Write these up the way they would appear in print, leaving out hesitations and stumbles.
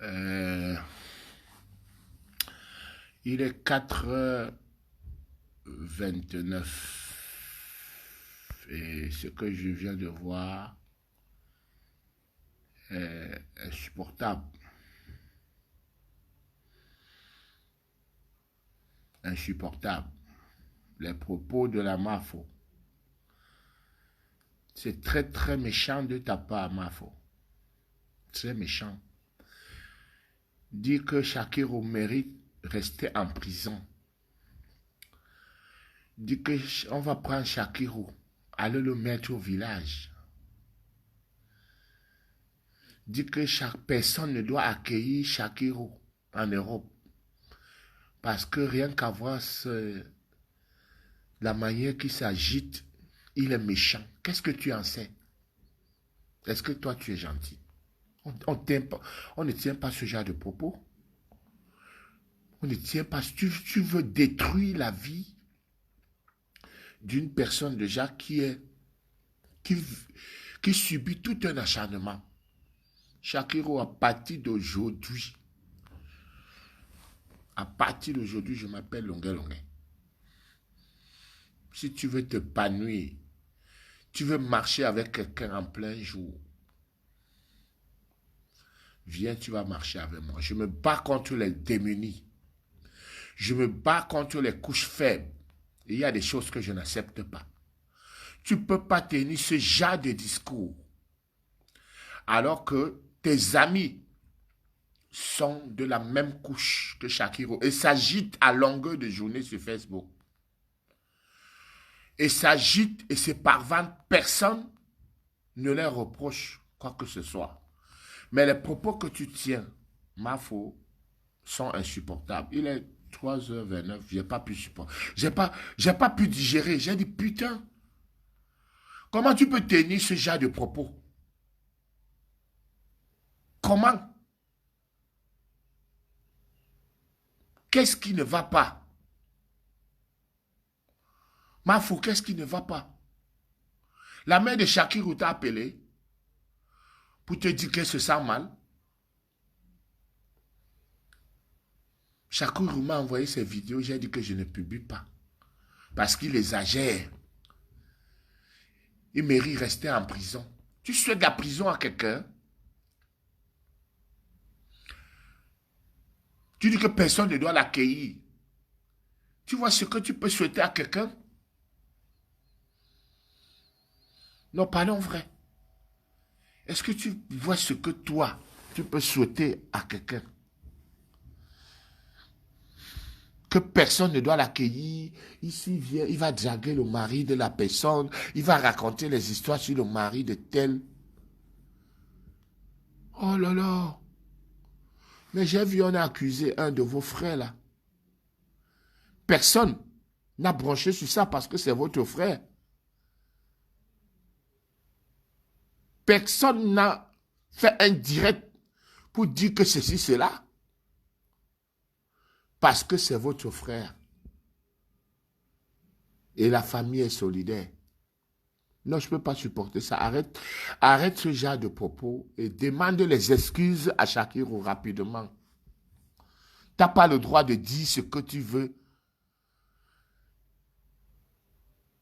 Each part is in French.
Euh, il est 4h29 et ce que je viens de voir est insupportable. Insupportable. Les propos de la MAFO. C'est très très méchant de ta part, MAFO. Très méchant. Dire que Shakiro mérite rester en prison. Dire que on va prendre Shakiro, aller le mettre au village. Dire que chaque personne ne doit accueillir Shakiro en Europe. Parce que rien qu'à voir la manière qu'il s'agite, il est méchant. Qu'est-ce que tu en sais? Est-ce que toi tu es gentil? On ne tient pas ce genre de propos. On ne tient pas. Tu veux détruire la vie d'une personne déjà qui subit tout un acharnement. Shakiro, à partir d'aujourd'hui, je m'appelle Longuet Longuet. Si tu veux t'épanouir, tu veux marcher avec quelqu'un en plein jour, viens, tu vas marcher avec moi. Je me bats contre les démunis. Je me bats contre les couches faibles. Il y a des choses que je n'accepte pas. Tu ne peux pas tenir ce genre de discours alors que tes amis sont de la même couche que Shakiro et s'agitent à longueur de journée sur Facebook. Et s'agitent et se parvanent. Personne ne leur reproche quoi que ce soit. Mais les propos que tu tiens, Mafo, sont insupportables. Il est 3h29, j'ai pas pu supporter. J'ai pas pu digérer. J'ai dit, putain, comment tu peux tenir ce genre de propos? Comment? Qu'est-ce qui ne va pas? Mafo, qu'est-ce qui ne va pas? La mère de Shakirou t'a appelé pour te dire qu'elle se sent mal. Shakirou m'a envoyé ces vidéos, j'ai dit que je ne publie pas. Parce qu'il exagère. Il mérite rester en prison. Tu souhaites la prison à quelqu'un? Tu dis que personne ne doit l'accueillir. Tu vois ce que tu peux souhaiter à quelqu'un? Non, parlons vrai. Est-ce que tu vois ce que toi, tu peux souhaiter à quelqu'un? Que personne ne doit l'accueillir. Ici, vient, il va draguer le mari de la personne. Il va raconter les histoires sur le mari de tel. Oh là là. Mais j'ai vu, on a accusé un de vos frères là. Personne n'a branché sur ça parce que c'est votre frère. Personne n'a fait un direct pour dire que ceci, cela. Parce que c'est votre frère. Et la famille est solidaire. Non, je ne peux pas supporter ça. Arrête ce genre de propos et demande les excuses à Shakiro rapidement. Tu n'as pas le droit de dire ce que tu veux.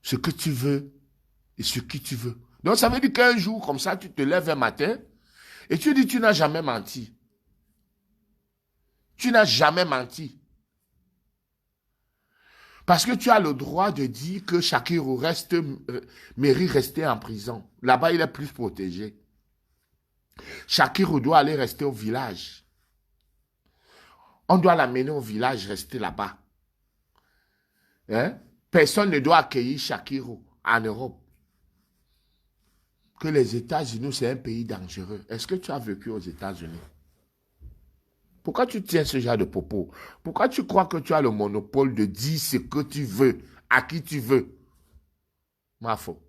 Ce que tu veux et ce qui tu veux. Donc ça veut dire qu'un jour, comme ça, tu te lèves un matin et tu dis tu n'as jamais menti. Tu n'as jamais menti. Parce que tu as le droit de dire que Shakiro mérite rester en prison. Là-bas, il est plus protégé. Shakiro doit aller rester au village. On doit l'amener au village, rester là-bas. Hein? Personne ne doit accueillir Shakiro en Europe. Que les États-Unis, c'est un pays dangereux. Est-ce que tu as vécu aux États-Unis? Pourquoi tu tiens ce genre de propos? Pourquoi tu crois que tu as le monopole de dire ce que tu veux, à qui tu veux? Mafo.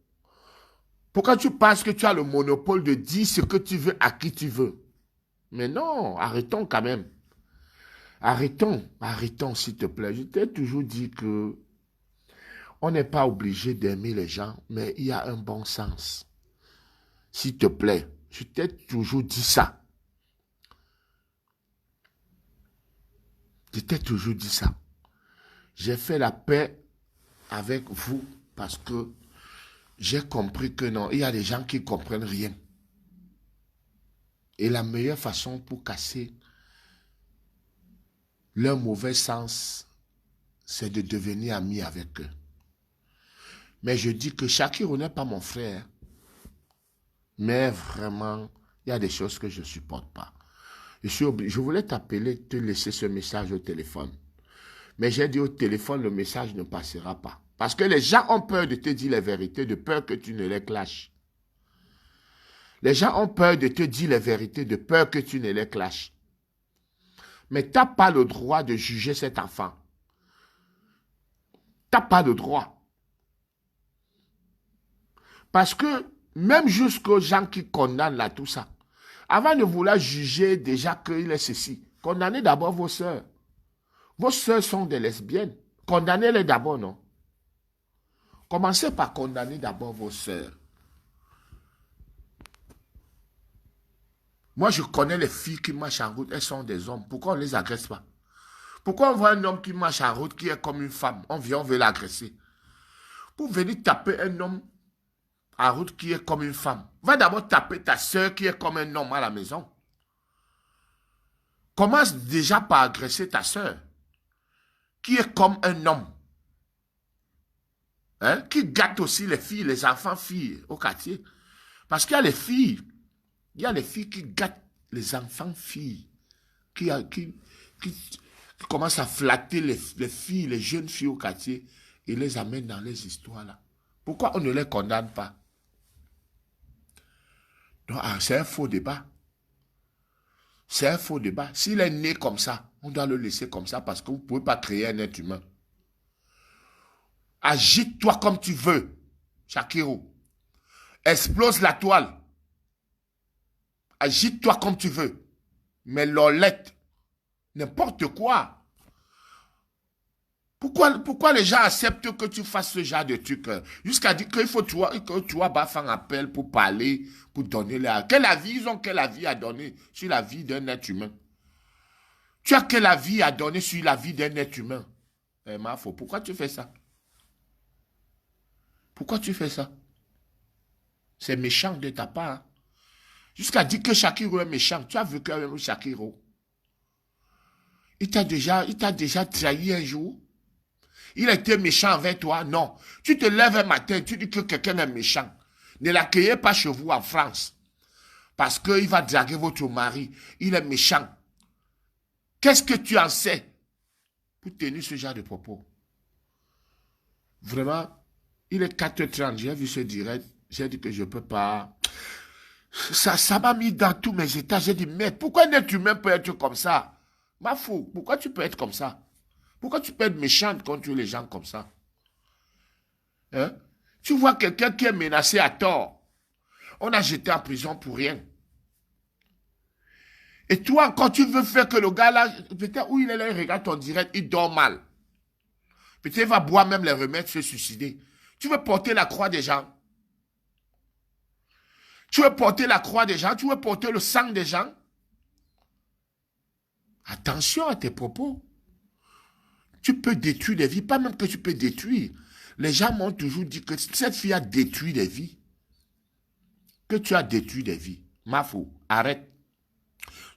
Pourquoi tu penses que tu as le monopole de dire ce que tu veux, à qui tu veux? Mais non, arrêtons quand même. Arrêtons s'il te plaît. Je t'ai toujours dit que on n'est pas obligé d'aimer les gens, mais il y a un bon sens. S'il te plaît, je t'ai toujours dit ça. Je t'ai toujours dit ça. J'ai fait la paix avec vous parce que j'ai compris que non, il y a des gens qui ne comprennent rien. Et la meilleure façon pour casser leur mauvais sens, c'est de devenir ami avec eux. Mais je dis que Shakiro n'est pas mon frère. Mais vraiment, il y a des choses que je ne supporte pas. Je voulais t'appeler, te laisser ce message au téléphone. Mais j'ai dit au téléphone, le message ne passera pas. Parce que les gens ont peur de te dire les vérités, de peur que tu ne les clashes. Les gens ont peur de te dire les vérités, de peur que tu ne les clashes. Mais tu n'as pas le droit de juger cet enfant. Tu n'as pas le droit. Parce que même jusqu'aux gens qui condamnent là tout ça, avant de vouloir juger déjà qu'il est ceci, condamnez d'abord vos sœurs. Vos sœurs sont des lesbiennes. Condamnez-les d'abord, non? Commencez par condamner d'abord vos sœurs. Moi, je connais les filles qui marchent en route, elles sont des hommes. Pourquoi on ne les agresse pas? Pourquoi on voit un homme qui marche en route, qui est comme une femme? On vient, on veut l'agresser. Pour venir taper un homme en route qui est comme une femme, va d'abord taper ta sœur qui est comme un homme à la maison. Commence déjà par agresser ta sœur, qui est comme un homme. Hein? Qui gâte aussi les filles, les enfants filles au quartier. Parce qu'il y a les filles, qui gâtent les enfants filles, qui commencent à flatter les filles, les jeunes filles au quartier et les amènent dans les histoires là. Pourquoi on ne les condamne pas? C'est un faux débat. C'est un faux débat. S'il est né comme ça, on doit le laisser comme ça parce que vous ne pouvez pas créer un être humain. Agite-toi comme tu veux, Shakiro. Explose la toile. Agite-toi comme tu veux. Mais Lolette, n'importe quoi. Pourquoi les gens acceptent que tu fasses ce genre de truc? Jusqu'à dire qu'il faut que tu vas faire un appel pour parler, pour donner l'air. Quel avis ils ont, quel avis à donner sur la vie d'un être humain? Tu as quel avis à donner sur la vie d'un être humain? Mafo, pourquoi tu fais ça? Pourquoi tu fais ça? C'est méchant de ta part. Jusqu'à dire que Shakiro est méchant. Tu as vu que Shakiro, il t'a déjà trahi un jour. Il a été méchant avec toi. Non. Tu te lèves un matin, tu dis que quelqu'un est méchant. Ne l'accueillez pas chez vous en France. Parce qu'il va draguer votre mari. Il est méchant. Qu'est-ce que tu en sais pour tenir ce genre de propos? Vraiment, il est 4h30. J'ai vu ce direct. J'ai dit que je ne peux pas. Ça m'a mis dans tous mes états. J'ai dit, mais pourquoi un être humain peut être comme ça? Ma fou, pourquoi tu peux être comme ça? Pourquoi tu peux être méchante contre les gens comme ça? Hein? Tu vois quelqu'un qui est menacé à tort. On a jeté en prison pour rien. Et toi, quand tu veux faire que le gars là, peut-être où il est là, il regarde ton direct, il dort mal. Peut-être il va boire même les remèdes, se suicider. Tu veux porter la croix des gens. Tu veux porter la croix des gens. Tu veux porter le sang des gens. Attention à tes propos. Tu peux détruire des vies, pas même que tu peux détruire. Les gens m'ont toujours dit que cette fille a détruit des vies. Que tu as détruit des vies. Mafou, arrête.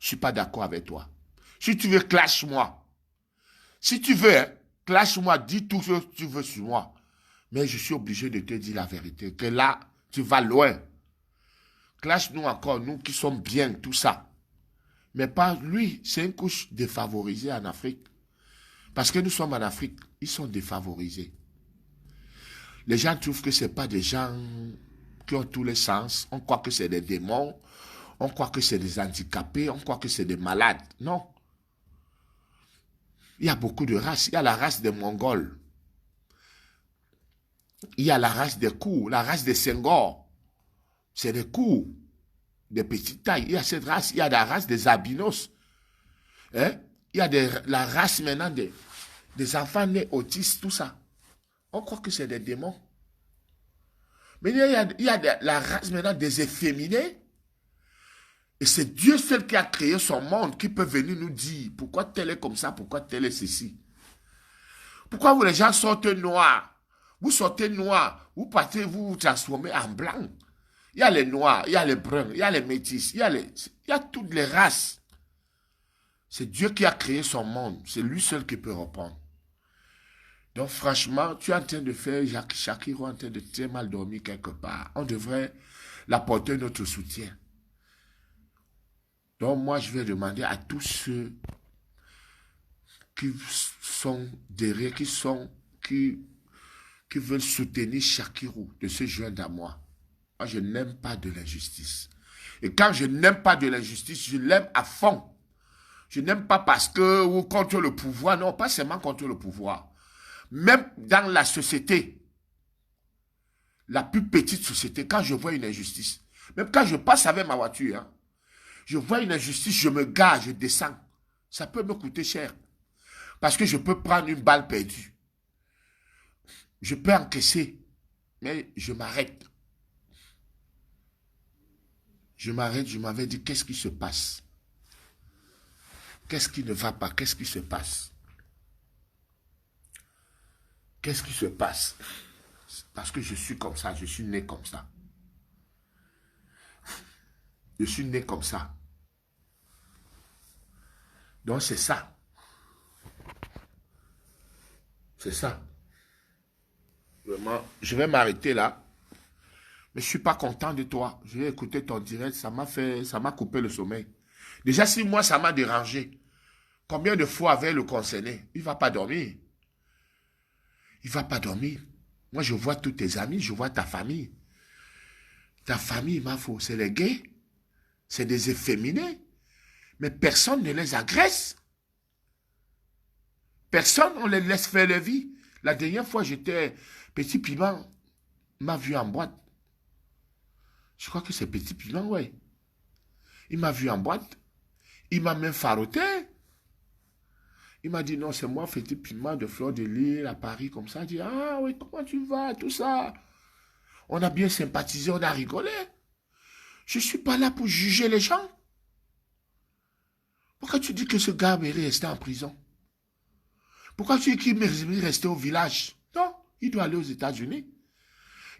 Je ne suis pas d'accord avec toi. Si tu veux, clash-moi. Si tu veux, hein, clash-moi, dis tout ce que tu veux sur moi. Mais je suis obligé de te dire la vérité. Que là, tu vas loin. Clash-nous encore, nous qui sommes bien, tout ça. Mais pas lui, c'est une couche défavorisée en Afrique. Parce que nous sommes en Afrique, ils sont défavorisés. Les gens trouvent que ce n'est pas des gens qui ont tous les sens. On croit que c'est des démons. On croit que c'est des handicapés. On croit que c'est des malades. Non. Il y a beaucoup de races. Il y a la race des Mongols. Il y a la race des Kours, la race des Senghor. C'est des Kours, des petites tailles. Il y a cette race. Il y a la race des Albinos. Hein? Il y a la race maintenant des enfants nés autistes, tout ça. On croit que c'est des démons. Mais il y a la race maintenant des efféminés. Et c'est Dieu seul qui a créé son monde, qui peut venir nous dire pourquoi tel est comme ça, pourquoi tel est ceci. Pourquoi vous les gens sortent noirs? Vous sortez noir, vous partez, vous vous transformez en blanc. Il y a les noirs, il y a les bruns, il y a les métis, il y a toutes les races. C'est Dieu qui a créé son monde. C'est lui seul qui peut répondre. Donc franchement, tu es en train de faire Shakiro en train de très mal dormir quelque part. On devrait l'apporter notre soutien. Donc moi, je vais demander à tous ceux qui sont derrière, qui veulent soutenir Shakiro de se joindre à moi. Moi, je n'aime pas de l'injustice. Et quand je n'aime pas de l'injustice, je l'aime à fond. Je n'aime pas parce que, ou contre le pouvoir, non, pas seulement contre le pouvoir. Même dans la société, la plus petite société, quand je vois une injustice, même quand je passe avec ma voiture, hein, je vois une injustice, je me gare, je descends. Ça peut me coûter cher. Parce que je peux prendre une balle perdue. Je peux encaisser, mais je m'arrête. Je m'arrête, je m'avais dit, qu'est-ce qui se passe? Qu'est-ce qui ne va pas? Qu'est-ce qui se passe? Qu'est-ce qui se passe? Parce que je suis comme ça, je suis né comme ça. Je suis né comme ça. Donc c'est ça. C'est ça. Vraiment, je vais m'arrêter là. Mais je ne suis pas content de toi. Je vais écouter ton direct, ça m'a coupé le sommeil. Déjà, si moi, ça m'a dérangé, combien de fois avec le concerné? Il ne va pas dormir. Il ne va pas dormir. Moi, je vois tous tes amis, je vois ta famille. Ta famille, ma foi, c'est les gays. C'est des efféminés. Mais personne ne les agresse. Personne, on les laisse faire leur vie. La dernière fois, j'étais... Petit Piment m'a vu en boîte. Je crois que c'est Petit Piment, ouais. Il m'a vu en boîte. Il m'a même faroté. Il m'a dit, non, c'est moi, Petit Piment de Fleur de Lys à Paris, comme ça. Il dit, ah oui, comment tu vas, tout ça. On a bien sympathisé, on a rigolé. Je ne suis pas là pour juger les gens. Pourquoi tu dis que ce gars mérite rester en prison? Pourquoi tu dis qu'il mérite rester au village? Non, il doit aller aux États-Unis.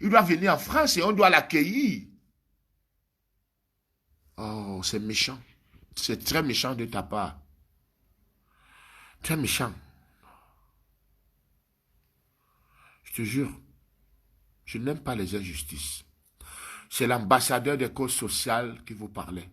Il doit venir en France et on doit l'accueillir. Oh, c'est méchant. C'est très méchant de ta part. Très méchant. Je te jure, je n'aime pas les injustices. C'est l'ambassadeur des causes sociales qui vous parlait.